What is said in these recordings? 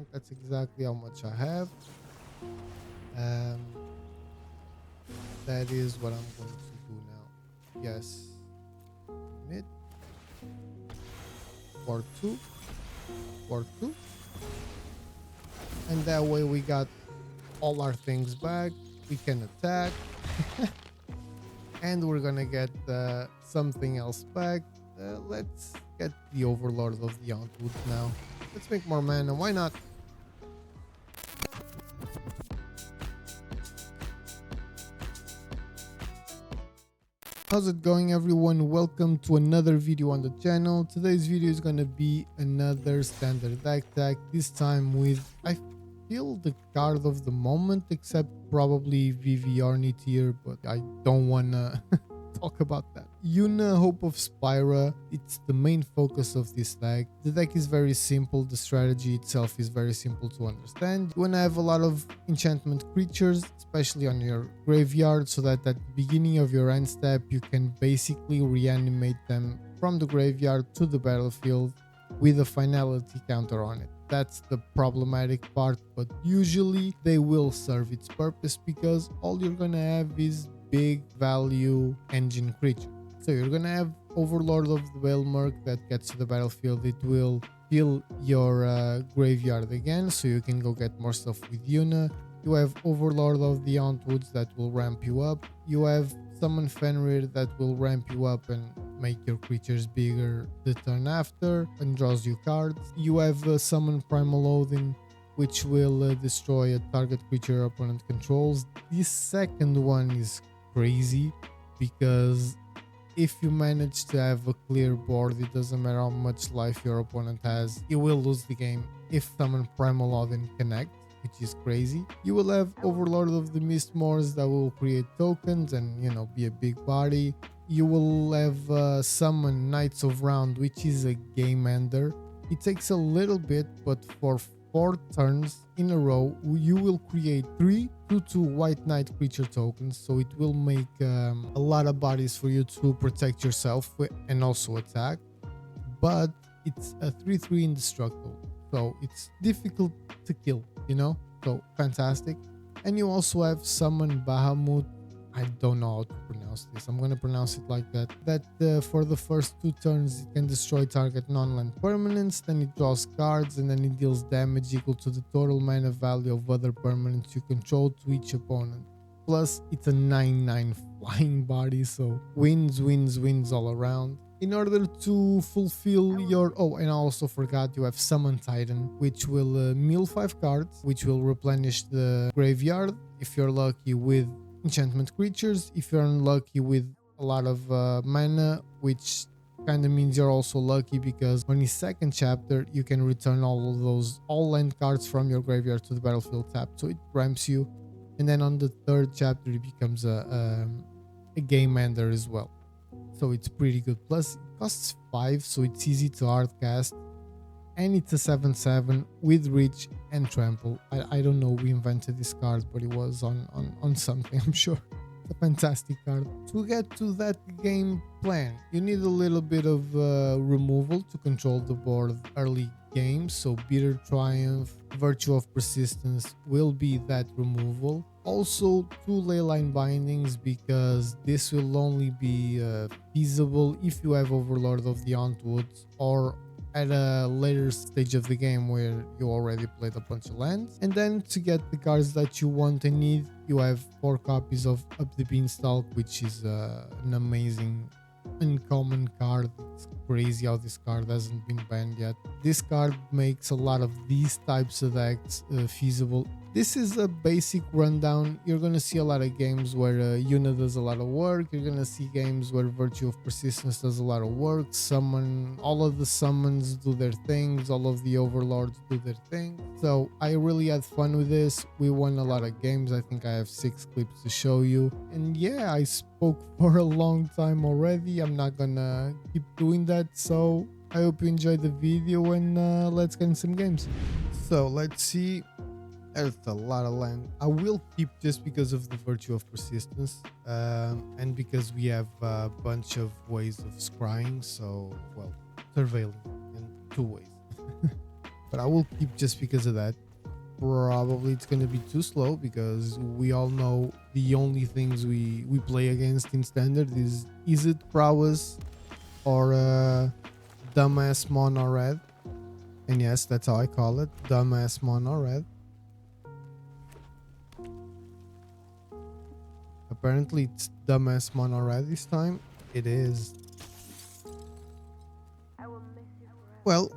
think that's exactly how much I have. Um, that is what I'm going to do now. Yes, mid for two, and that way we got all our things back. We can attack, and we're gonna get something else back. Let's get the Overlord of the Outwoods now. Let's make more mana. Why not? How's it going, everyone? Welcome to another video on the channel. Today's video is going to be another standard deck tech, this time with, I feel, the card of the moment, except probably VVR tier, but I don't want to talk about that. Yuna, Hope of Spyra, it's the main focus of this deck. The deck is very simple, the strategy itself is very simple to understand. You want to have a lot of enchantment creatures, especially on your graveyard, so that at the beginning of your end step you can basically reanimate them from the graveyard to the battlefield with a finality counter on it. That's the problematic part, but usually they will serve its purpose because all you're gonna have is big value engine creature. So you're gonna have Overlord of the Whalemark that gets to the battlefield. It will fill your graveyard again, so you can go get more stuff with Yuna. You have Overlord of the Outwoods that will ramp you up. You have Summon Fenrir that will ramp you up and make your creatures bigger the turn after and draws you cards. You have Summon Primal Odin, which will destroy a target creature your opponent controls. This second one is crazy because if you manage to have a clear board, it doesn't matter how much life your opponent has, you will lose the game if Summon Primal Odin connect, which is crazy. You will have Overlord of the Mistmores that will create tokens and, you know, be a big body. You will have Summon Knights of Round, which is a game ender. It takes a little bit, but for 4 turns in a row, you will create 3 2/2 White Knight creature tokens, so it will make a lot of bodies for you to protect yourself and also attack. But it's a 3/3 indestructible, so it's difficult to kill, you know? So fantastic. And you also have Summon Bahamut. I don't know how to pronounce this. I'm gonna pronounce it like that. For the first 2 turns, it can destroy target non-land permanents, then it draws cards, and then it deals damage equal to the total mana value of other permanents you control to each opponent. Plus, it's a 9/9 flying body, so wins all around. In order to fulfill your... Oh, and I also forgot, you have Summon Titan, which will mill 5 cards, which will replenish the graveyard, if you're lucky, with enchantment creatures. If you're unlucky, with a lot of mana, which kind of means you're also lucky because on his second chapter you can return all land cards from your graveyard to the battlefield tapped, so it ramps you. And then on the third chapter it becomes a game ender as well, so it's pretty good. Plus it costs 5, so it's easy to hardcast, and it's a 7/7 with reach and trample. I don't know who invented this card, but it was on something, I'm sure. It's a fantastic card. To get to that game plan, you need a little bit of removal to control the board early game, so Bitter Triumph, Virtue of Persistence will be that removal. Also 2 Leyline Bindings, because this will only be feasible if you have Overlord of the Outwoods or at a later stage of the game where you already played a bunch of lands. And then to get the cards that you want and need, you have 4 copies of Up the Beanstalk, which is an amazing uncommon card. It's crazy how this card hasn't been banned yet. This card makes a lot of these types of decks feasible. This is a basic rundown. You're gonna see a lot of games where Yuna does a lot of work. You're gonna see games where Virtue of Persistence does a lot of work. All of the summons do their things. All of the overlords do their thing. So I really had fun with this. We won a lot of games. I think I have 6 clips to show you. And yeah, I spoke for a long time already. I'm not gonna keep doing that. So I hope you enjoyed the video, and let's get in some games. So let's see. There's a lot of land. I will keep just because of the Virtue of Persistence, and because we have a bunch of ways of scrying, so, well, surveilling in 2 ways. but I will keep just because of that. Probably it's gonna be too slow because we all know the only things we play against in standard is it prowess or dumbass mono red. And yes, that's how I call it, dumbass mono red. Apparently it's dumbass mono red this time. It is. Well,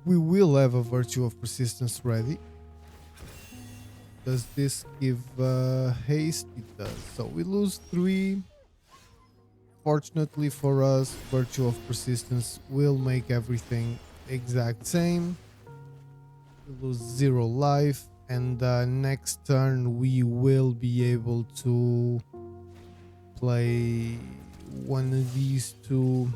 we will have a virtue of persistence ready. Does this give haste? It does. So we lose 3. Fortunately for us, virtue of persistence will make everything exact same. We lose 0 life, and next turn we will be able to play one of these 2.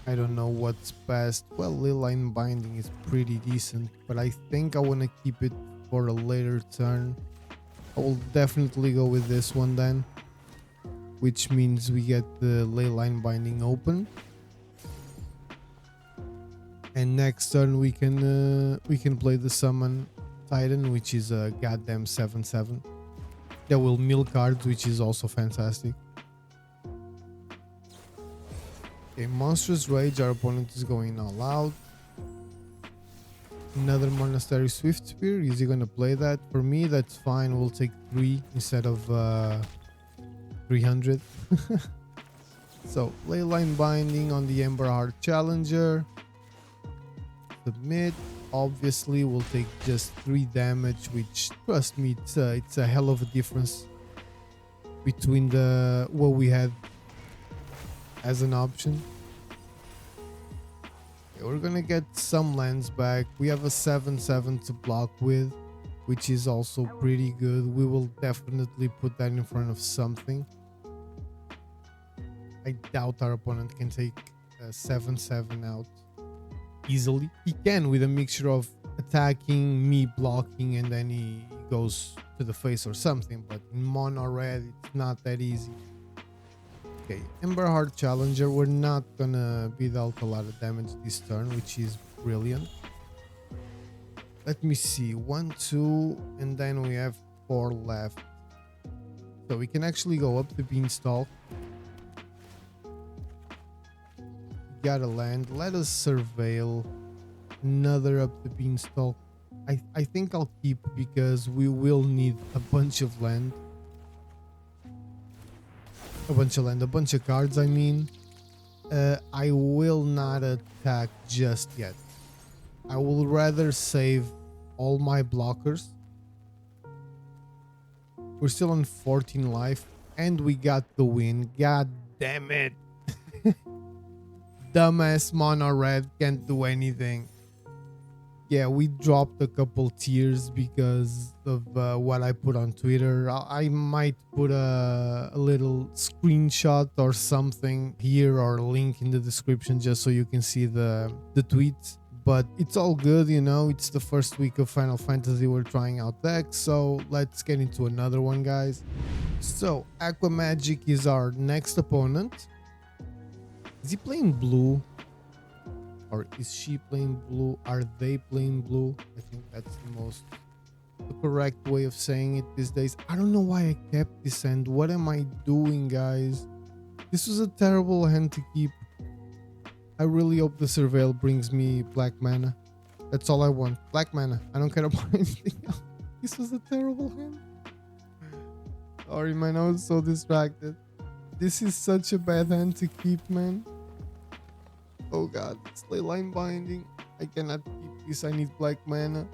I don't know what's best. Well, Leyline Binding is pretty decent, but I think I want to keep it for a later turn. I will definitely go with this one then, which means we get the Leyline Binding open, and next turn we can play the Summon Titan, which is a goddamn 7/7 that will mill cards, which is also fantastic. Okay, Monstrous Rage, our opponent is going all out. Another Monastery Swift Spear, is he gonna play that? For me, that's fine, we'll take 3 instead of 300. So, Leyline Binding on the Ember Heart Challenger. Submit. Obviously, we'll take just 3 damage, which, trust me, it's a hell of a difference between what we had as an option. Okay, we're gonna get some lands back. We have a 7/7 to block with, which is also pretty good. We will definitely put that in front of something. I doubt our opponent can take a 7/7 out easily. He can with a mixture of attacking, me blocking, and then he goes to the face or something, but in mono red it's not that easy. Okay, Ember Heart Challenger, we're not gonna be dealt a lot of damage this turn, which is brilliant. Let me see, 1, 2, and then we have 4 left. So we can actually go up the Beanstalk. Got a land, let us surveil. Another up the Beanstalk. I think I'll keep because we will need a bunch of land. A bunch of cards, I mean. I will not attack just yet. I will rather save all my blockers. We're still on 14 life, and we got the win. God damn it. Dumbass mono red can't do anything. Yeah, we dropped a couple tiers because of what I put on Twitter. I might put a little screenshot or something here, or a link in the description, just so you can see the tweets. But it's all good, you know, it's the first week of Final Fantasy, we're trying out decks, so let's get into another one, guys. So, Aqua Magic is our next opponent. Is he playing blue? Or is she playing blue? Are they playing blue? I think that's the correct way of saying it these days. I don't know why I kept this hand. What am I doing, guys? This was a terrible hand to keep. I really hope the Surveil brings me black mana. That's all I want. Black mana. I don't care about anything else. This was a terrible hand. Sorry, man. I was so distracted. This is such a bad hand to keep, man. Oh god, it's Leyline Binding. I cannot keep this. I need black mana.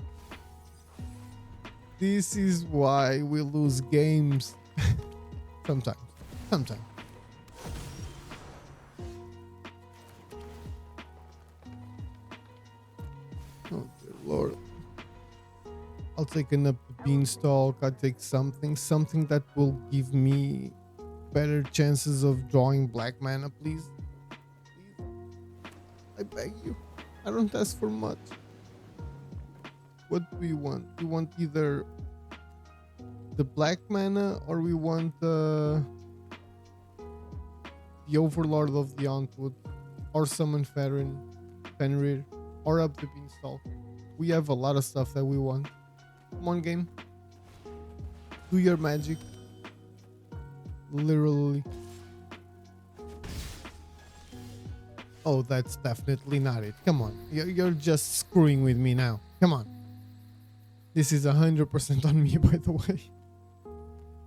This is why we lose games. Sometimes. Oh dear lord. I'll take an up the Beanstalk. I'll take something that will give me better chances of drawing black mana, please. I beg you. I don't ask for much. What do we want? We want either the black mana, or we want the Overlord of the Auntwood, or summon Fenrir, or up the Beanstalk. We have a lot of stuff that we want. Come on, game. Do your magic. Literally. Oh, that's definitely not it. Come on. You're just screwing with me now. Come on. This is 100% on me, by the way.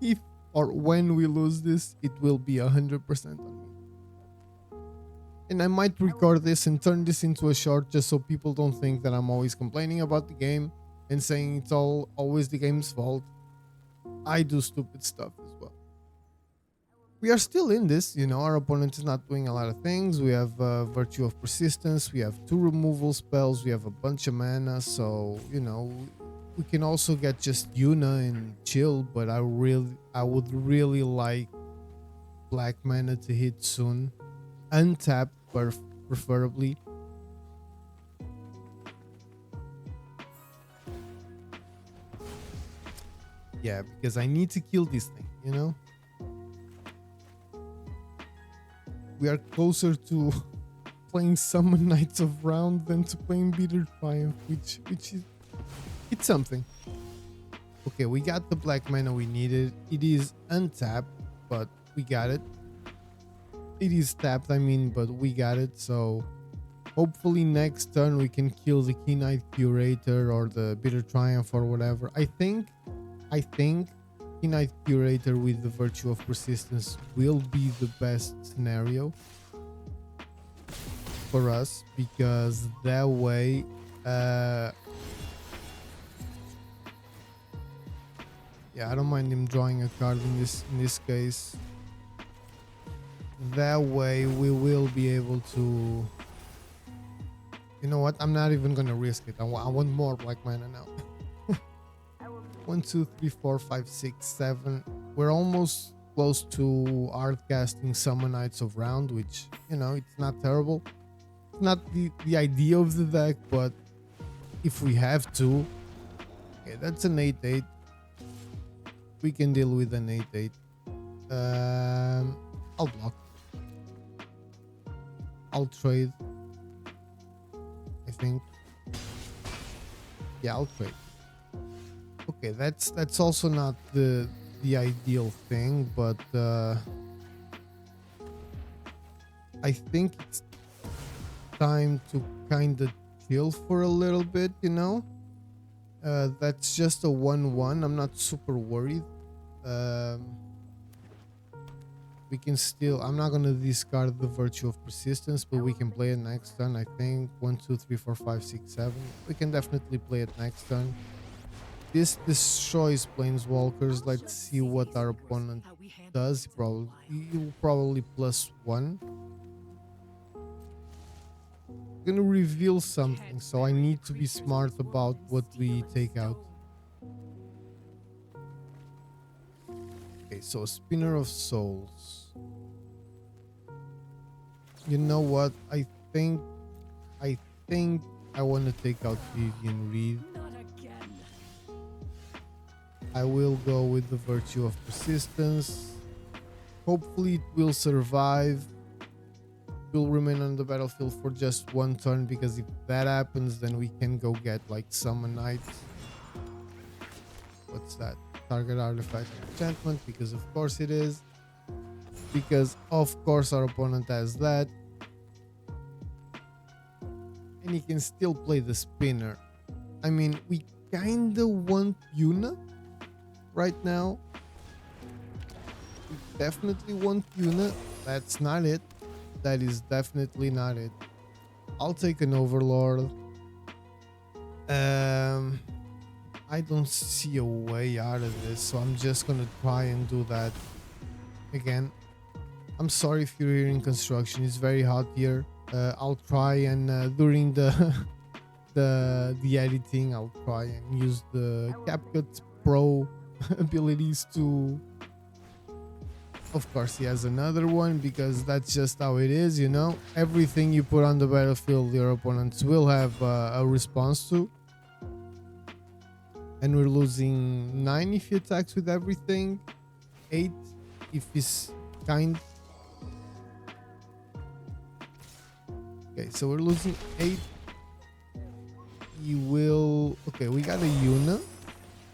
If or when we lose this, it will be 100% on me. And I might record this and turn this into a short just so people don't think that I'm always complaining about the game and saying it's always the game's fault. I do stupid stuff as well. We are still in this, you know, our opponent is not doing a lot of things. We have Virtue of Persistence, we have 2 removal spells, we have a bunch of mana, so, you know, we can also get just Yuna and chill, but I would really like black mana to hit soon. Untapped, preferably. Yeah, because I need to kill this thing, you know? We are closer to playing Summon Knights of Round than to playing Bitter Triumph, which is... it's something. Okay, we got the black mana we needed. It is untapped, but we got it. It is tapped, I mean, but we got it. So hopefully next turn we can kill the Key Knight Curator or the Bitter Triumph or whatever. I think Key Knight Curator with the Virtue of Persistence will be the best scenario for us, because that way yeah, I don't mind him drawing a card in this case. That way we will be able to... you know what? I'm not even gonna risk it. I want more black mana now. 1, 2, 3, 4, 5, 6, 7. We're almost close to art casting Summon Knights of Round, which, you know, it's not terrible. It's not the idea of the deck, but if we have to... okay, that's an 8/8. We can deal with an 8/8. I'll block. I'll trade. I think. Yeah, I'll trade. Okay, that's also not the ideal thing, but I think it's time to kind of chill for a little bit, you know. That's just a 1/1. I'm not super worried. We can still... I'm not gonna discard the Virtue of Persistence, but we can play it next turn. I think 1, 2, 3, 4, 5, 6, 7. We can definitely play it next turn. This destroys Planeswalkers. Let's see what our opponent does. He'll probably +1. Gonna reveal something, so I need to be smart about what we take out. Okay, so Spinner of Souls. You know what? I think I want to take out Vivian Reed. I will go with the Virtue of Persistence. Hopefully it will survive. It will remain on the battlefield for just 1 turn, because if that happens, then we can go get like Summon Knights. What's that? Target artifact enchantment, because of course it is. Because of course our opponent has that. And he can still play the Spinner. I mean, we kinda want Yuna right now. We definitely want Yuna. That's not it. That is definitely not it. I'll take an Overlord. I don't see a way out of this, so I'm just gonna try and do that again. I'm sorry if you're hearing construction. It's very hot here. I'll try and during the editing, I'll try and use the CapCut Pro abilities to... of course he has another one, because that's just how it is, you know. Everything you put on the battlefield, your opponents will have a response to. And we're losing 9 if he attacks with everything, 8 if he's kind. Okay, so we're losing 8. he will... Okay, we got a Yuna,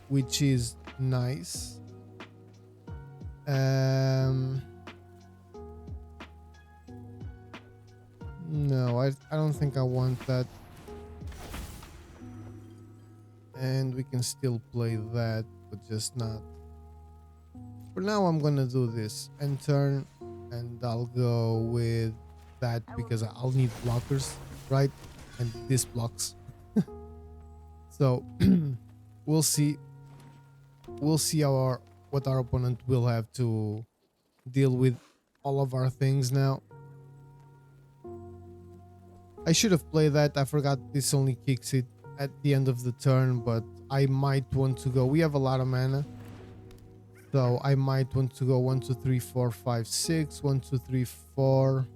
which is nice. No, I don't think I want that. And we can still play that, but just not. For now, I'm gonna do this and turn, and I'll go with that because I'll need blockers, right? And this blocks. So we'll see. We'll see what our opponent will have to deal with all of our things now. I should have played that. I forgot this only kicks it at the end of the turn, but I might want to go. We have a lot of mana. So I might want to go 1, 2, 3, 4, 5, 6. 1, 2, 3, 4.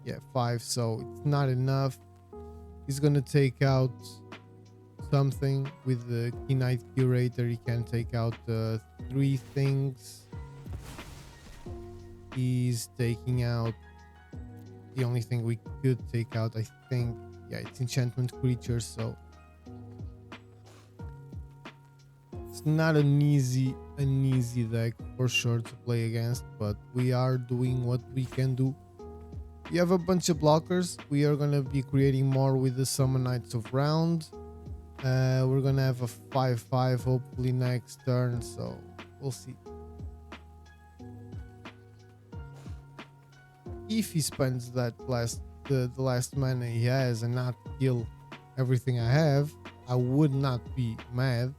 Yeah, 5. So it's not enough. He's gonna take out something with the Key Knight Curator. He can take out 3 things. He's taking out the only thing we could take out, I think. Yeah, it's enchantment creatures, so it's not an easy deck for sure to play against, but we are doing what we can do. We have a bunch of blockers. We are gonna be creating more with the Summon Knights of Round. We're gonna have a 5/5 hopefully next turn, so we'll see. If he spends that the last mana he has and not kill everything I have, I would not be mad,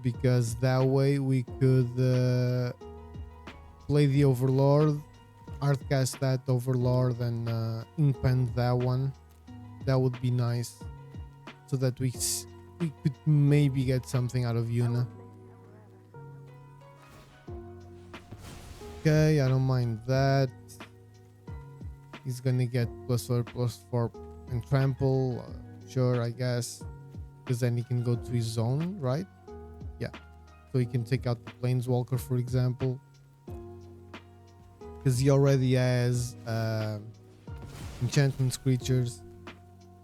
because that way we could play the Overlord, hardcast that Overlord, and inpend that one. That would be nice, so that we could maybe get something out of Yuna. Okay, I don't mind that. He's gonna get +4/+4 and trample, sure, I guess, because then he can go to his zone, right? Yeah, so he can take out the Planeswalker, for example, because he already has enchantments creatures.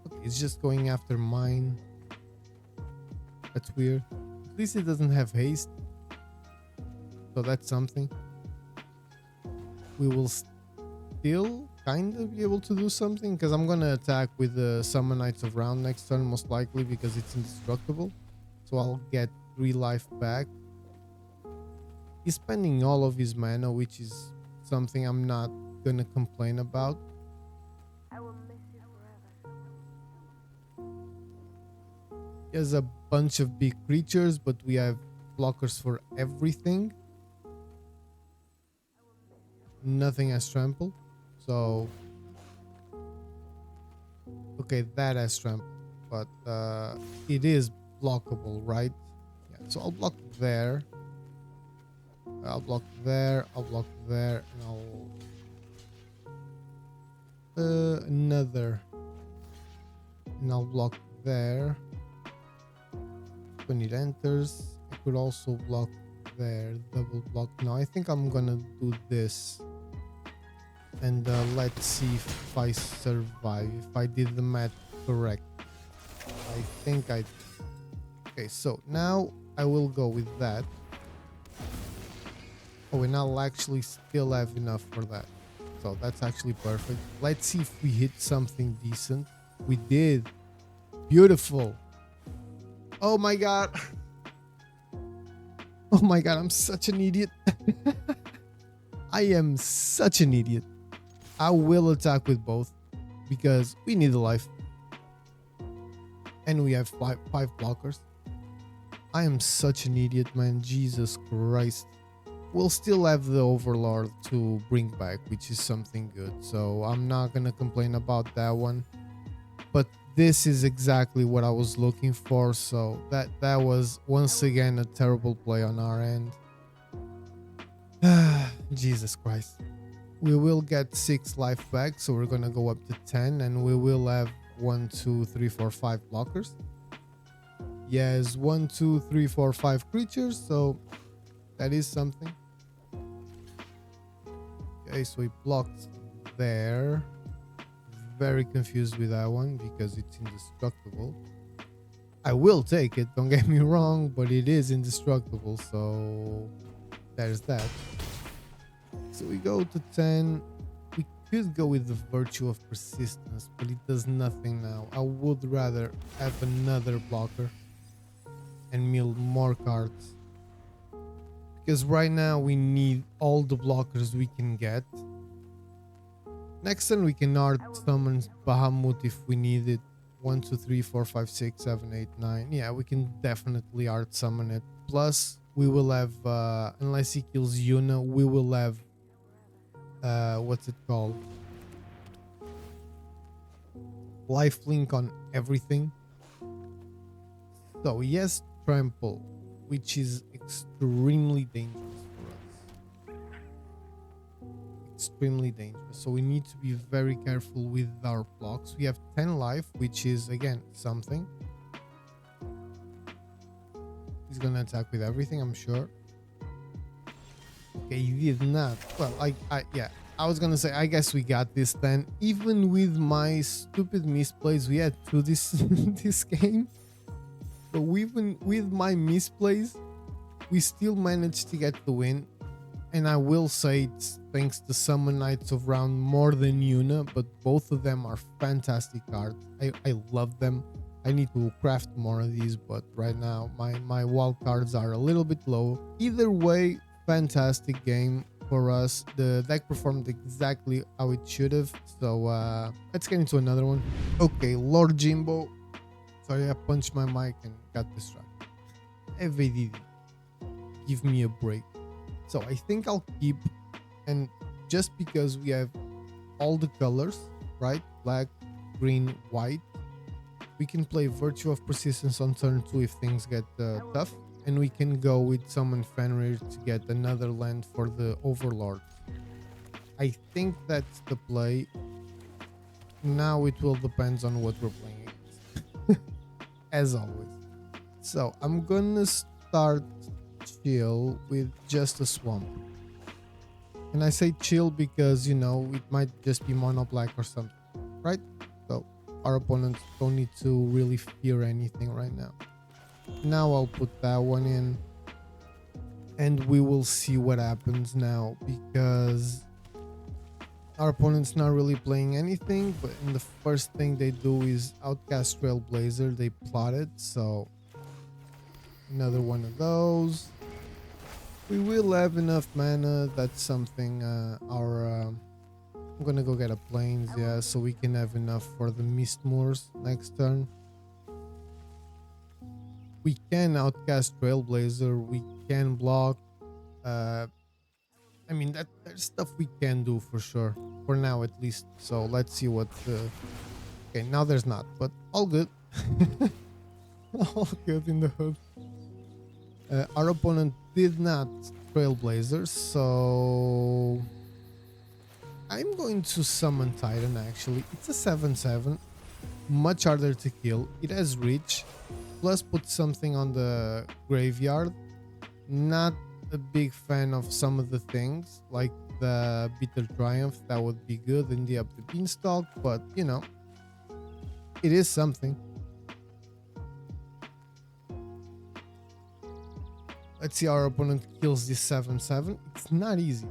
Okay, he's just going after mine. That's weird. At least he doesn't have haste, so that's something. We will still kind of be able to do something, because I'm gonna attack with the Summon Knights of Round next turn, most likely, because it's indestructible, so I'll get 3 life back. He's spending all of his mana, which is something I'm not gonna complain about. I will miss you forever. He has a bunch of big creatures, but we have blockers for everything. Nothing has trample. So, okay, that has trample, but it is blockable, right? Yeah, so I'll block there. I'll block there. I'll block there, and I'll another, and I'll block there. When it enters, I could also block there. Double block. No, I think I'm gonna do this. And let's see if I survive, if I did the math correct. I think I... Okay, so now I will go with that. Oh, and I'll actually still have enough for that. So that's actually perfect. Let's see if we hit something decent. We did. Beautiful. Oh my god. Oh my god, I'm such an idiot. I am such an idiot. I will attack with both because we need a life. And we have five blockers. I am such an idiot, man. Jesus Christ. We'll still have the Overlord to bring back, which is something good. So I'm not going to complain about that one. But this is exactly what I was looking for. So that was once again a terrible play on our end. Jesus Christ. We will get 6 life back, so we're gonna go up to 10, and we will have 1, 2, 3, 4, 5 blockers. Yes, 1, 2, 3, 4, 5 creatures, so that is something. Okay, so he blocked there, very confused with that one because it's indestructible. I will take it, don't get me wrong, but it is indestructible, so there's that. So we go to 10. We could go with the virtue of persistence, but it does nothing now. I would rather have another blocker and mill more cards, because right now we need all the blockers we can get. Next turn we can art summon Bahamut if we need it. 1, 2, 3, 4, 5, 6, 7, 8, 9. Yeah, we can definitely art summon it. Plus we will have unless he kills Yuna, we will have what's it called, lifelink on everything. So yes, trample, which is extremely dangerous for us. Extremely dangerous. So we need to be very careful with our blocks. We have 10 life, which is again something. He's gonna attack with everything, I'm sure. Okay, he did not. Well, yeah, I was gonna say, I guess we got this then. Even with my stupid misplays, we had to this this game. But even with my misplays, we still managed to get the win. And I will say it's thanks to Summon Knights of Round more than Yuna, but both of them are fantastic cards. I love them. I need to craft more of these, but right now my wild cards are a little bit low. Either way, fantastic game for us. The deck performed exactly how it should have. So let's get into another one. Okay, Lord Jimbo. Sorry, I punched my mic and got distracted. FADD. Give me a break. So I think I'll keep, and just because we have all the colors, right? Black, green, white. We can play Virtue of Persistence on turn 2 if things get tough. And we can go with Summon Fenrir to get another land for the Overlord. I think that's the play. Now it will depend on what we're playing against. As always. So I'm gonna start chill with just a swamp. And I say chill because, you know, it might just be mono black or something, right? So our opponents don't need to really fear anything right now. Now I'll put that one in and we will see what happens now, because our opponent's not really playing anything, but in the first thing they do is outcast Trailblazer. They plot it, so another one of those. We will have enough mana. That's something I'm gonna go get a plains, yeah, so we can have enough for the Mistmoors next turn. We can outcast Trailblazer, we can block. I mean, there's stuff we can do for sure, for now at least. So let's see what okay, now there's not, but all good. All good in the hood. Our opponent did not Trailblazers, so I'm going to summon Titan. Actually, it's a 7/7, much harder to kill. It has reach, plus put something on the graveyard. Not a big fan of some of the things, like the Bitter Triumph. That would be good in the Up the Beanstalk, but you know, it is something. Let's see, our opponent kills this 7/7. It's not easy.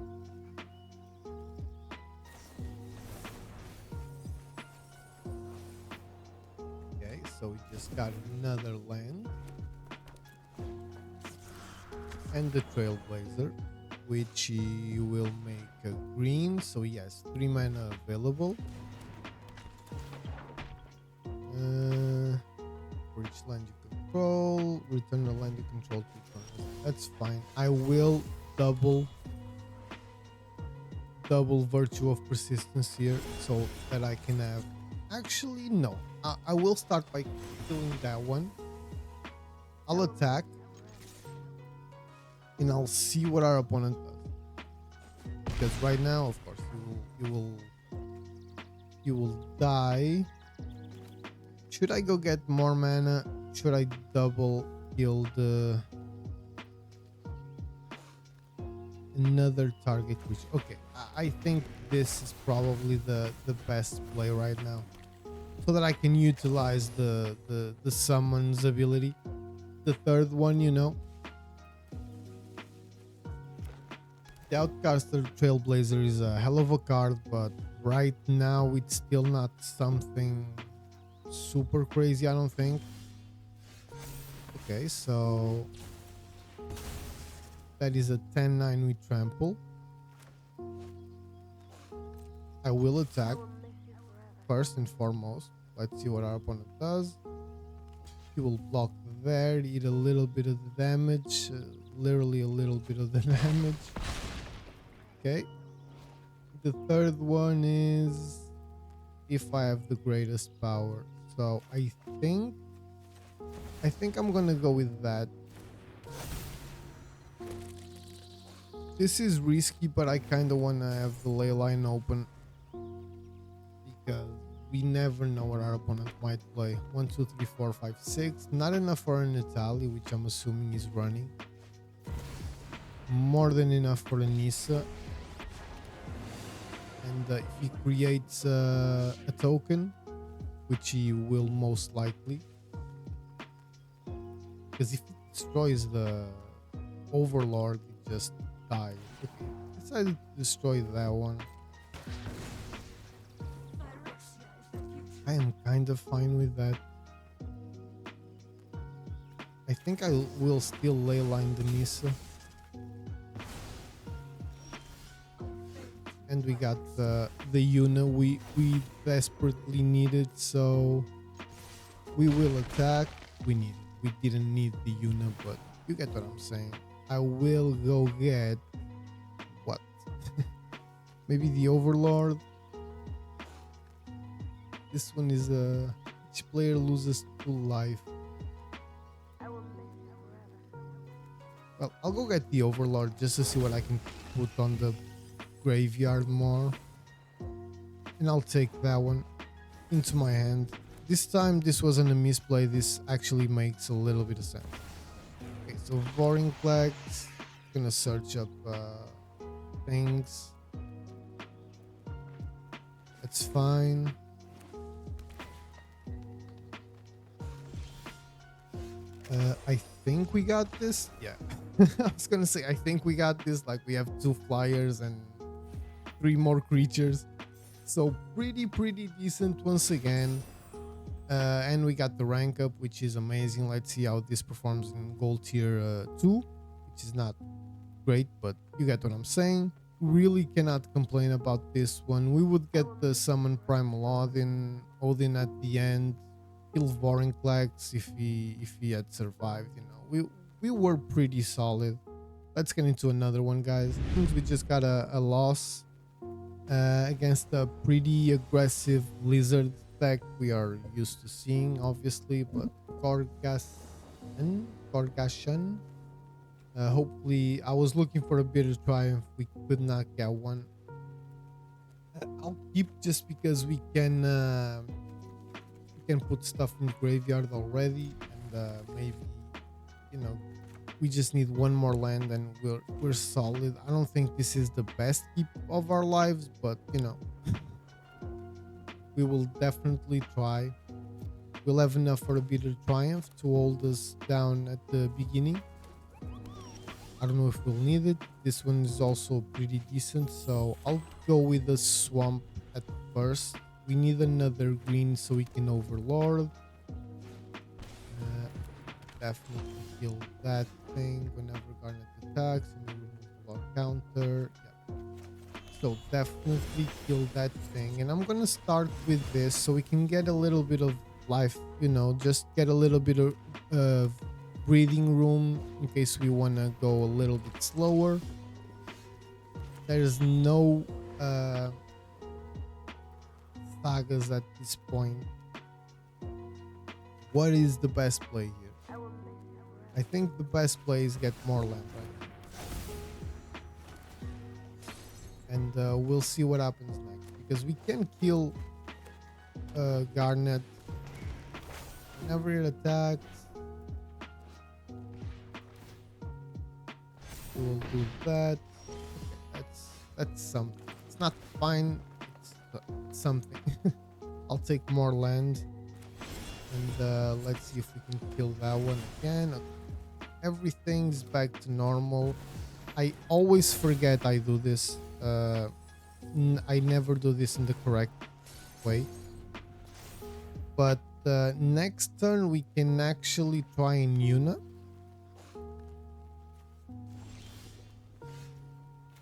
Okay, so we just got another land. And the Trailblazer, which he will make a green, so he has 3 mana available. For each land you control, return the land you control to turn. That's fine. I will double Virtue of Persistence here so that I can have... Actually, no. I will start by killing that one. I'll attack. And I'll see what our opponent does. Because right now, of course, you will die. Should I go get more mana? Should I double kill the... Another target creature. Okay, I think this is probably the best play right now, so that I can utilize the summons ability. The third one, you know, the Outcaster Trailblazer is a hell of a card, but right now it's still not something super crazy, I don't think. Okay, so that is a 10-9 with trample. I will attack will miss you forever. first and foremost. Let's see what our opponent does. He will block there, eat a little bit of the damage, literally a little bit of the damage. Okay. The third one is if I have the greatest power. So I think I'm gonna go with that. This is risky, but I kind of want to have the ley line open because we never know what our opponent might play. 1, 2, 3, 4, 5, 6. Not enough for an Italy, which I'm assuming is running. More than enough for a Nisa. And if he creates a token, which he will most likely, because if he destroys the Overlord, he just dies. Okay, decided to destroy that one. I am kind of fine with that. I think I will still leyline the Nisa. And we got the Yuna we desperately needed, so we will attack. We didn't need the Yuna, but you get what I'm saying. I will go get what? Maybe the Overlord. This one is each player loses 2 life. I will miss you forever. Well, I'll go get the Overlord just to see what I can put on the graveyard more, and I'll take that one into my hand. This time this wasn't a misplay. This actually makes a little bit of sense. Okay, so Roaring Flags, gonna search up things. That's fine. I think we got this. Yeah. I was gonna say I think we got this. Like, we have 2 flyers and 3 more creatures, so pretty decent once again. And we got the rank up, which is amazing. Let's see how this performs in gold tier 2, which is not great, but you get what I'm saying. Really cannot complain about this one. We would get the summon Primal Odin at the end, kill Voring Flags if he had survived. You know, we were pretty solid. Let's get into another one, guys. Since we just got a loss against a pretty aggressive Blizzard deck we are used to seeing, obviously, but Korgashan. Hopefully, I was looking for a bit of triumph. We could not get one. I'll keep just because we can put stuff in the graveyard already, and maybe, you know, we just need one more land and we're solid. I don't think this is the best keep of our lives, but you know, we will definitely try. We'll have enough for a bit of triumph to hold us down at the beginning. I don't know if we'll need it. This one is also pretty decent, so I'll go with the swamp at first. We need another green so we can Overlord. Definitely kill that thing whenever Garnet attacks, and we remove the lord counter. Yeah. So definitely kill that thing, and I'm gonna start with this so we can get a little bit of life, you know, just get a little bit of breathing room in case we want to go a little bit slower. There's no sagas at this point. What is the best play here? I will miss you forever. I think the best play is get more land, right? And we'll see what happens next, because we can kill Garnet whenever it attacks. We'll do that. That's something. It's not fine. It's something. I'll take more land. And let's see if we can kill that one again. Okay. Everything's back to normal. I always forget I do this. I never do this in the correct way. But next turn we can actually try in Yuna.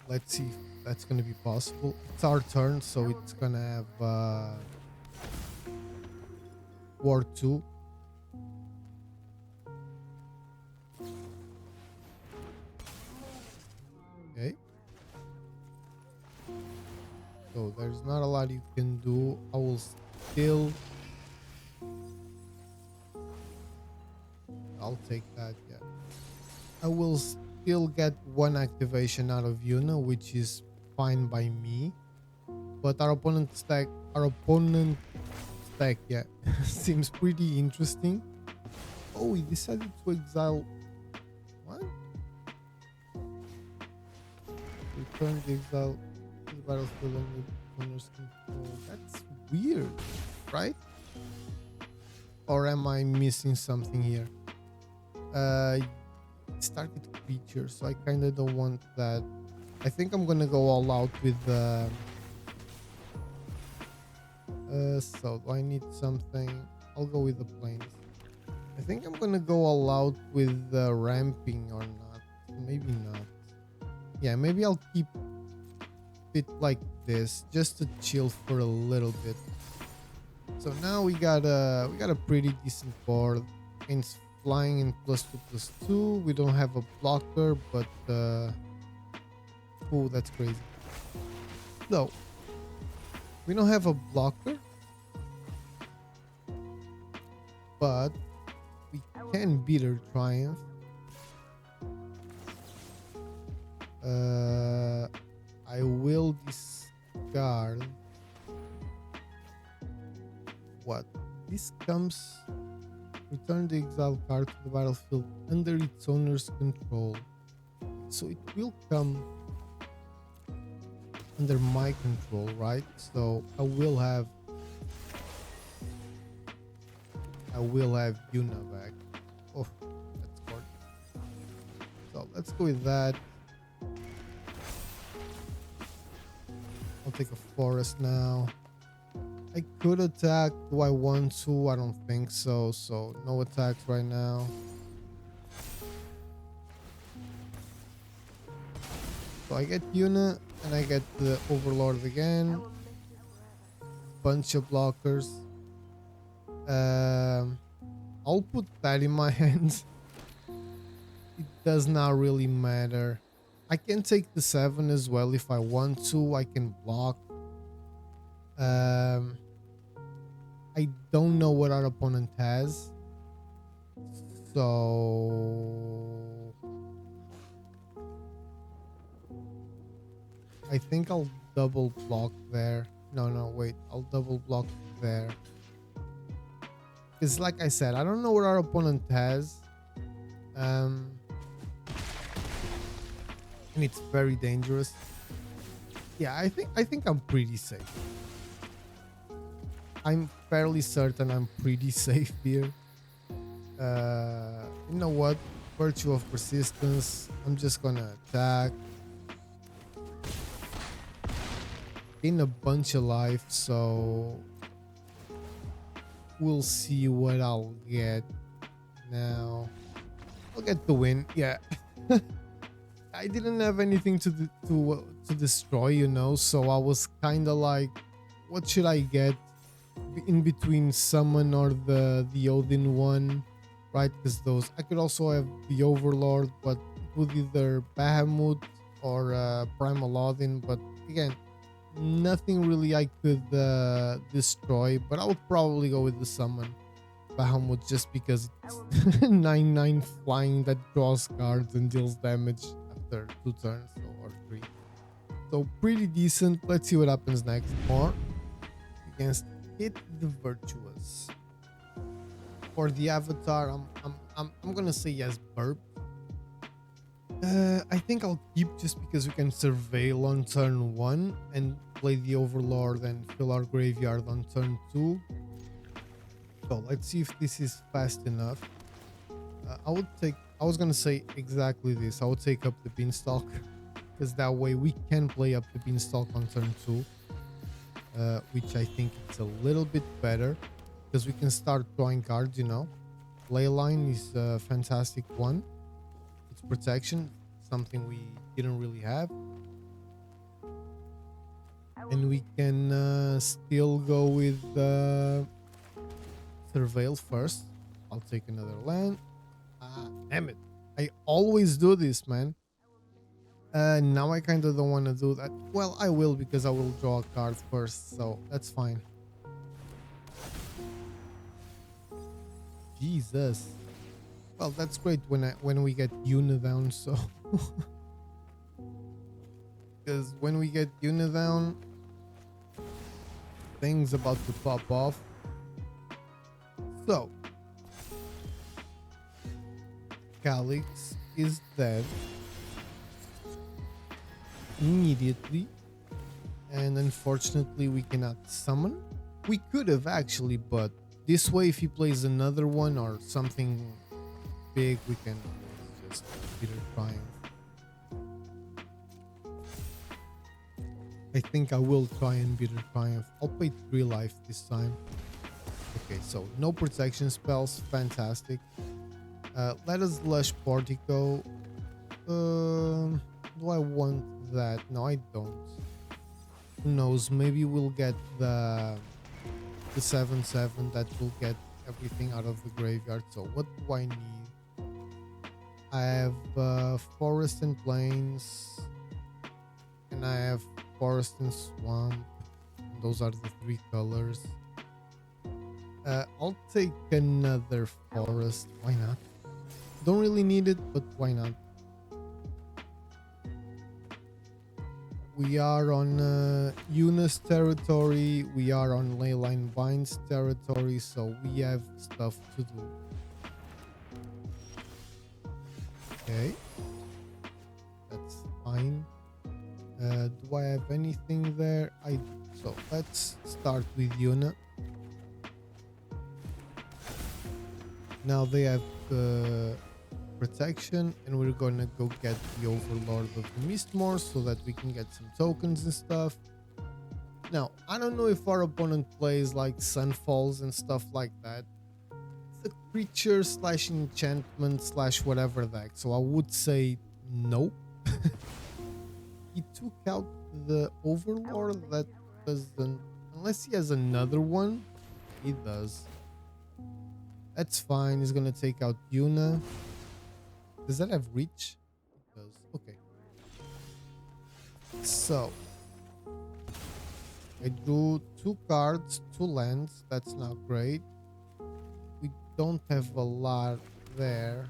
Let's see if that's going to be possible. It's our turn, so it's going to have War 2. Okay. So there's not a lot you can do. I will still... I'll take that, yeah. I will still get one activation out of Yuna, which is fine by me. But our opponent's deck, yeah, seems pretty interesting. Oh, he decided to exile. What? Return the exile to the battlefield and owner's control. That's weird, right? Or am I missing something here? It's target creature, so I kind of don't want that. I think I'm gonna go all out with so do I need something? I'll go with the planes. I think I'm gonna go all out with ramping or not. Maybe not. Yeah, maybe I'll keep it like this just to chill for a little bit. So now we got a pretty decent board. It's flying in +2/+2. We don't have a blocker, but oh, that's crazy. No, we don't have a blocker, but we can beat her Triumph. I will discard what this comes. Return the exile card to the battlefield under its owner's control. So it will come under my control, right? So I will have Yuna back. Oh, that's gorgeous. So let's go with that. I'll take a forest now. I could attack. Do I want to? I don't think so. So no attacks right now. So I get Yuna and I get the Overlord again. Bunch of blockers. I'll put that in my hands. It does not really matter. I can take the 7 as well if I want to. I can block. I don't know what our opponent has, so I think I'll double block there. No, wait, I'll double block there. Because like I said, I don't know what our opponent has. And it's very dangerous. Yeah, I think I'm pretty safe. I'm fairly certain I'm pretty safe here. You know what? Virtue of persistence. I'm just gonna attack. Gain a bunch of life, so we'll see what I'll get now. I'll get the win. Yeah. I didn't have anything to destroy, you know, so I was kind of like, what should I get in between summon or the Odin one, right? Because those I could also have the Overlord, but it would either Bahamut or Primal Odin. But again, nothing really I could destroy. But I would probably go with the summon Bahamut just because it's 9/9 flying that draws cards and deals damage after 2 turns or 3. So pretty decent. Let's see what happens next. More against Hit the Virtuous. For the avatar, I'm gonna say yes, burp. I think I'll keep just because we can surveil on turn 1 and play the Overlord and fill our graveyard on turn 2. So let's see if this is fast enough. I was gonna say exactly this. I would take up the Beanstalk because that way we can play up the Beanstalk on turn 2, which I think it's a little bit better because we can start drawing cards, you know. Leyline is a fantastic one. It's protection, something we didn't really have. And we can still go with Surveil first. I'll take another land. Ah, damn it. I always do this, man. Now I kind of don't want to do that. Well, I will because I will draw a card first, so that's fine. Jesus. Well, that's great when we get Yuna down, so because when we get Yuna down, things about to pop off. So Calyx is dead immediately, and unfortunately we cannot summon. We could have actually, but this way if he plays another one or something big, we can just bitter triumph. I think I will try and bitter triumph. I'll pay 3 life this time. Okay, so no protection spells, fantastic. Let us Lush Portico. Do I want that? No, I don't. Who knows? Maybe we'll get the 7/7 that will get everything out of the graveyard. So what do I need? I have Forest and Plains, and I have Forest and Swamp. Those are the 3 colors. I'll take another Forest. Why not? Don't really need it, but why not? We are on Yuna's territory. We are on Leyline Vine's territory, so we have stuff to do. Okay, that's fine. Do I have anything there? I do. So let's start with Yuna. Now they have protection, and we're gonna go get the Overlord of the Mistmore so that we can get some tokens and stuff. Now I don't know if our opponent plays like Sunfalls and stuff like that. It's a creature slash enchantment slash whatever deck, so I would say nope. He took out the Overlord. That doesn't, unless he has another one. He does. That's fine. He's gonna take out Yuna. Does that have reach? It does. Okay. So I drew 2 cards, 2 lands. That's not great. We don't have a lot there.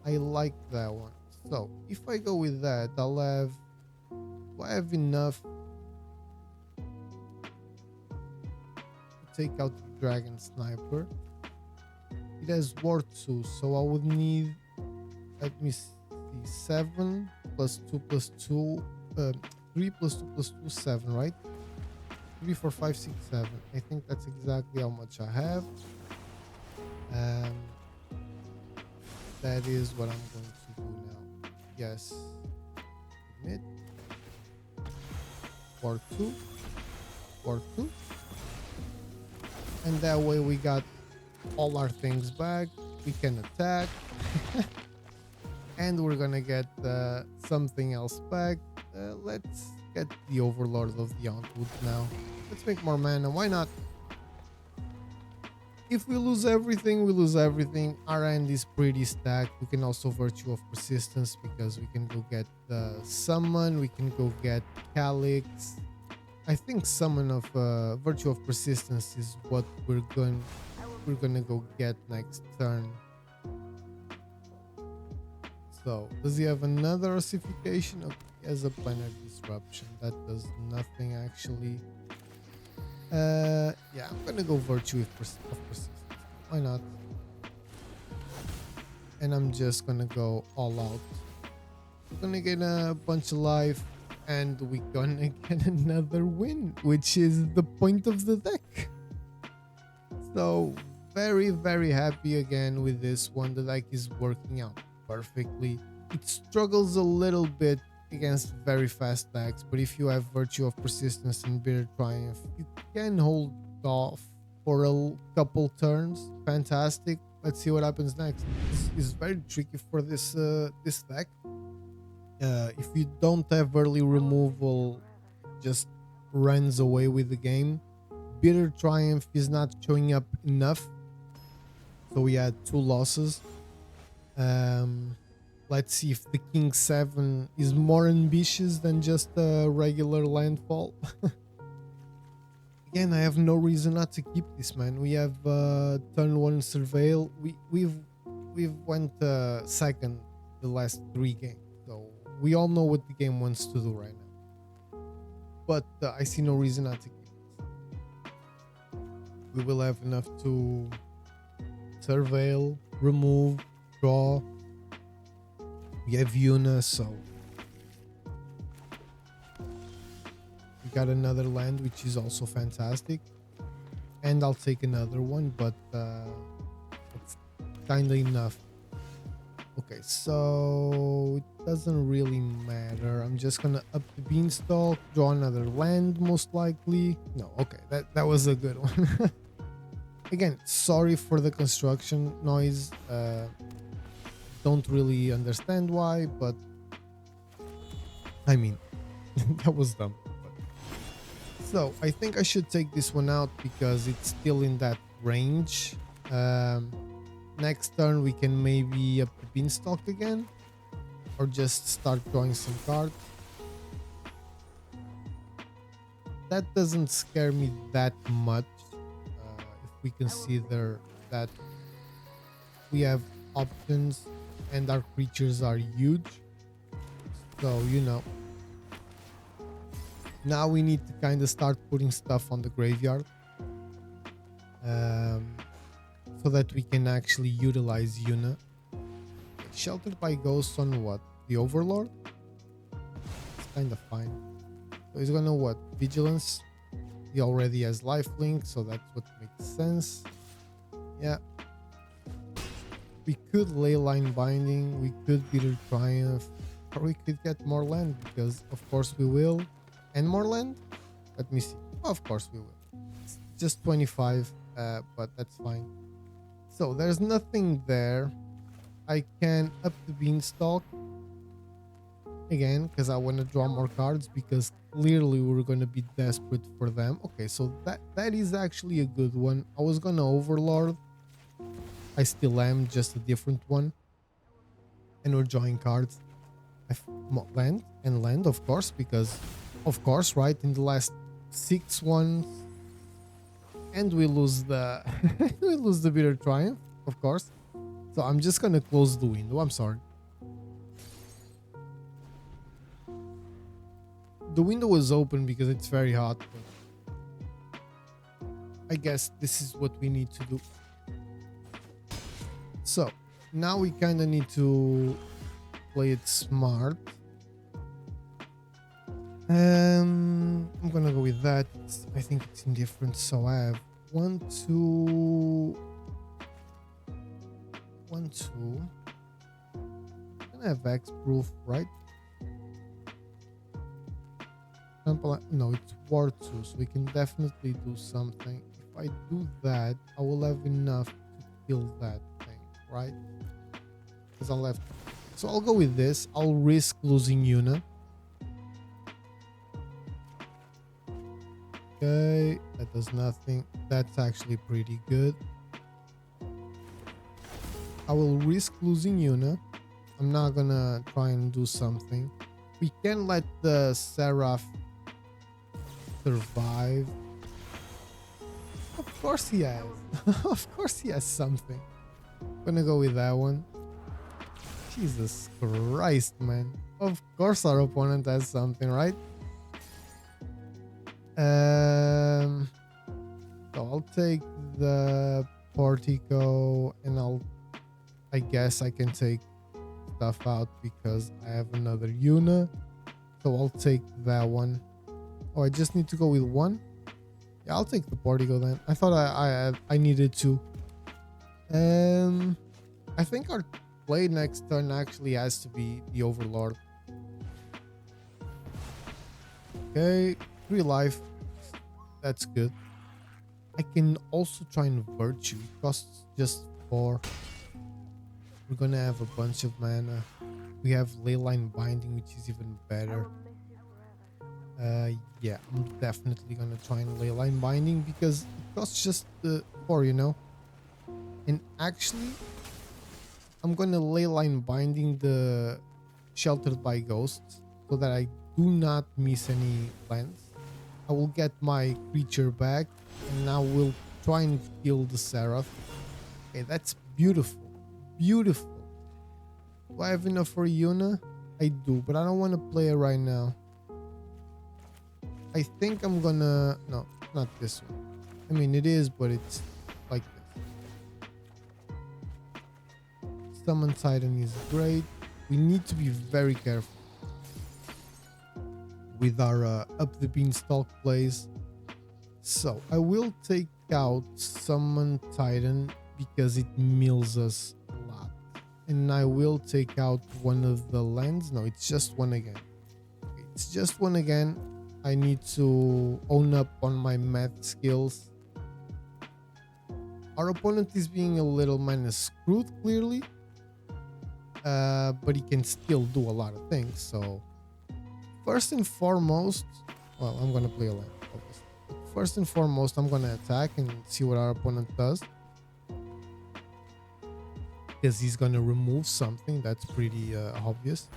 I like that one. So if I go with that, I'll have. Do I have enough to take out the Dragon Sniper? It has War 2, so I would need, let me see, 7 plus 2 plus 2, 3 plus 2 plus 2, 7, right? 3, 4, 5, 6, 7. I think that's exactly how much I have. That is what I'm going to do now. Yes. Admit. War 2. War 2. And that way we got all our things back. We can attack. And we're gonna get something else back. Let's get the Overlord of the Outwood now. Let's make more mana. Why not? If we lose everything, we lose everything. Our end is pretty stacked. We can also Virtue of Persistence because we can go get the Summon. We can go get Calyx. I think Summon of Virtue of Persistence is what we're gonna go get next turn. So does he have another ossification? Okay, he has a Planetary Disruption. That does nothing actually. Yeah, I'm gonna go Virtue of Persistence. Why not? and I'm just gonna go all out. We're gonna get a bunch of life, and we're gonna get another win, which is the point of the deck. So very happy again with this one. The deck is working out perfectly. It struggles a little bit against very fast decks, but if you have Virtue of Persistence and Bitter Triumph, you can hold off for a couple turns. Fantastic. Let's see what happens next. This is very tricky for this this deck. If you don't have early removal, just runs away with the game. Bitter Triumph is not showing up enough, so we had 2 losses. Let's see if the King 7 is more ambitious than just a regular landfall. Again, I have no reason not to keep this, man. We have turn 1 surveil. We've went second the last 3 games, so we all know what the game wants to do right now. But I see no reason not to keep this. We will have enough to surveil, remove, draw. We have Yuna, so we got another land, which is also fantastic. And I'll take another one, but it's kinda enough. Okay, so it doesn't really matter. I'm just gonna up the beanstalk, draw another land, most likely. No, okay, that was a good one. Again, sorry for the construction noise. Don't really understand why, but I mean, that was dumb. So I think I should take this one out because it's still in that range. Next turn we can maybe up the beanstalk again, or just start drawing some cards. That doesn't scare me that much if we consider that we have options and our creatures are huge. So, you know, now we need to kind of start putting stuff on the graveyard so that we can actually utilize Yuna. Sheltered by Ghosts on what? The Overlord? It's kind of fine. So he's gonna what? Vigilance. He already has lifelink, so that's what makes sense. Yeah. We could Leyline Binding, we could Bitter Triumph, or we could get more land, because of course we will. And more land? Let me see. Of course we will. It's just 25, but that's fine. So there's nothing there. I can up the beanstalk again because I want to draw more cards, because clearly we're going to be desperate for them. Okay, so that is actually a good one. I was going to Overlord. I still am, just a different one. And we're drawing cards. Land and land, of course, because of course, right, in the last 6 ones, and we lose the we lose the Bitter Triumph, of course. So I'm just gonna close the window. I'm sorry. The window was open because it's very hot, but I guess this is what we need to do. So now we kind of need to play it smart. I'm gonna go with that. I think it's indifferent. So I have 1, 2, 1, 2. I'm gonna have X proof, right? No, it's War 2, so we can definitely do something. If I do that, I will have enough to kill that thing, right? Because I'll have. So I'll go with this. I'll risk losing Yuna. Okay, that does nothing. That's actually pretty good. I will risk losing Yuna. I'm not gonna try and do something. We can let the Seraph survive. Of course he has. Of course he has something. I'm gonna go with that one. Jesus Christ, man. Of course our opponent has something, right? So I'll take the Portico and I'll I guess I can take stuff out because I have another Yuna. So I'll take that one. Oh, I just need to go with one? Yeah, I'll take the Portico then. I thought I needed to. I think our play next turn actually has to be the Overlord. Okay, 3 life. That's good. I can also try and Virtue. It costs just 4. We're gonna have a bunch of mana. We have Leyline Binding, which is even I better. will miss you forever. Yeah, I'm definitely gonna try and Leyline Binding because it costs just 4, you know. And actually, I'm gonna Leyline Binding the Sheltered by Ghosts so that I do not miss any lands. I will get my creature back, and now we'll try and kill the Seraph. Okay, that's beautiful. Beautiful. Do I have enough for Yuna? I do, but I don't want to play it right now. I think I'm gonna... No, not this one. I mean, it is, but it's like this. Summon Titan is great. We need to be very careful with our up the beanstalk plays. So I will take out Summon Titan because it mills us a lot. And I will take out one of the lands. No, it's just one again. Okay, it's just one again. I need to own up on my math skills. Our opponent is being a little mana screwed, clearly. But he can still do a lot of things. So first and foremost, well, I'm going to play a land. Obviously. First and foremost, I'm going to attack and see what our opponent does. Because he's going to remove something. That's pretty obvious.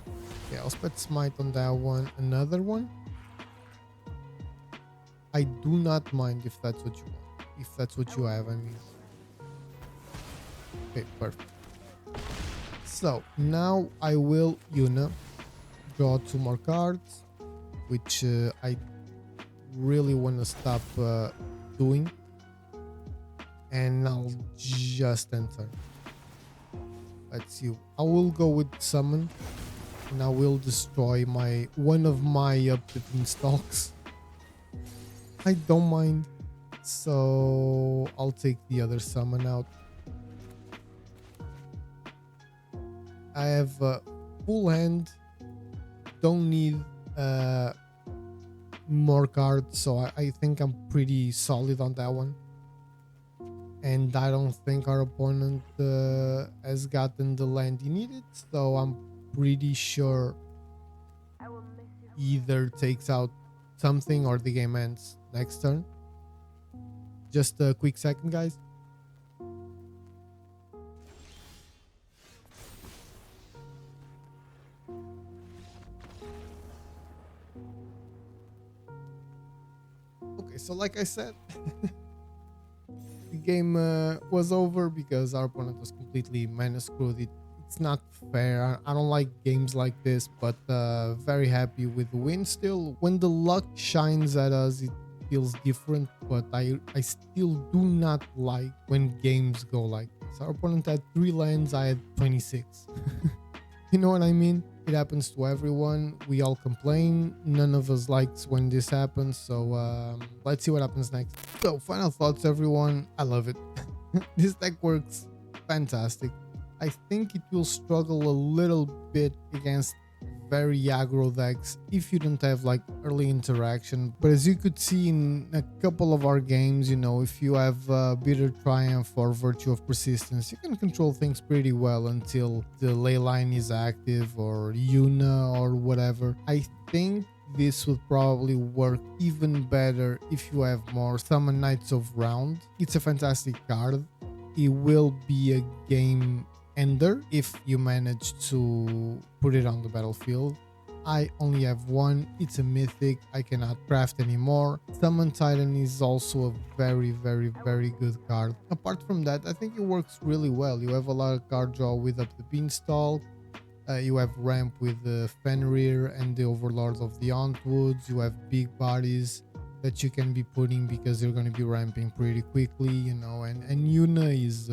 Okay, I'll spend Smite on that one. Another one. I do not mind if that's what you want. If that's what you have, I mean. Okay, perfect. So, now I will Yuna. Draw 2 more cards. Which I really want to stop doing. And I'll just enter. Let's see. I will go with Summon. And I will destroy one of my up the beanstalks. I don't mind. So I'll take the other Summon out. I have a full hand. Don't need more cards, so I think I'm pretty solid on that one. And I don't think our opponent has gotten the land he needed, so I'm pretty sure I will miss you. either takes out something or the game ends next turn. Just a quick second, guys. Okay, so like I said, the game was over because our opponent was completely mana screwed. It's not fair. I don't like games like this, but very happy with the win still. When the luck shines at us, it feels different, but I still do not like when games go like this. Our opponent had 3 lands, I had 26. You know what I mean? It happens to everyone. We all complain. None of us likes when this happens. So let's see what happens next. So final thoughts, everyone. I love it. This deck works fantastic. I think it will struggle a little bit against very aggro decks if you don't have like early interaction, but as you could see in a couple of our games, you know, if you have Bitter Triumph or Virtue of Persistence, you can control things pretty well until the ley line is active or Yuna or whatever. I think this would probably work even better if you have more Summon Knights of Round. It's a fantastic card. It will be a game ender if you manage to put it on the battlefield. I only have one. It's a mythic. I cannot craft anymore. Summon Titan is also a very good card. Apart from that, I think it works really well. You have a lot of card draw with Up the Beanstalk. You have ramp with the Fenrir and the Overlords of the Hauntwoods. You have big bodies that you can be putting because you're going to be ramping pretty quickly, you know. And Yuna is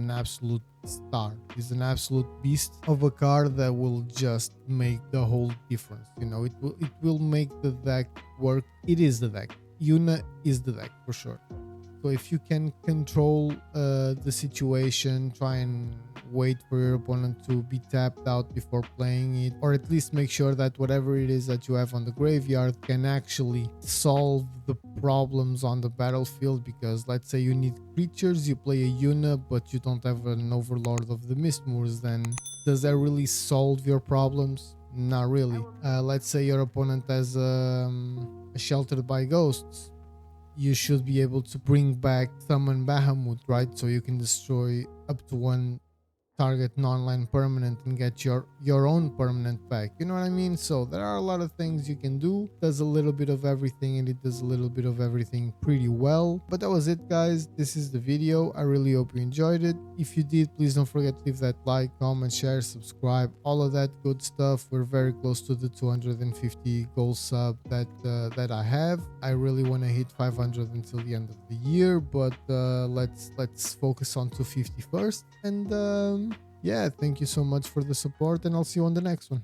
an absolute star. Is an absolute beast of a card that will just make the whole difference. You know, it will make the deck work. It is the deck. Yuna is the deck for sure. So if you can control the situation, try and wait for your opponent to be tapped out before playing it, or at least make sure that whatever it is that you have on the graveyard can actually solve the problems on the battlefield. Because let's say you need creatures, you play a Yuna, but you don't have an Overlord of the Mistmoors, then does that really solve your problems? Not really. Let's say your opponent has a Sheltered by Ghosts. You should be able to bring back Summon Bahamut, right? So you can destroy up to one target non-land permanent and get your own permanent back. You know what I mean? So there are a lot of things you can do. It does a little bit of everything, and it does a little bit of everything pretty well. But that was it, guys. This is the video. I really hope you enjoyed it. If you did, please don't forget to leave that like, comment, share, subscribe, all of that good stuff. We're very close to the 250 goal sub that I have. I really want to hit 500 until the end of the year, but let's focus on 250 first. And yeah, thank you so much for the support, and I'll see you on the next one.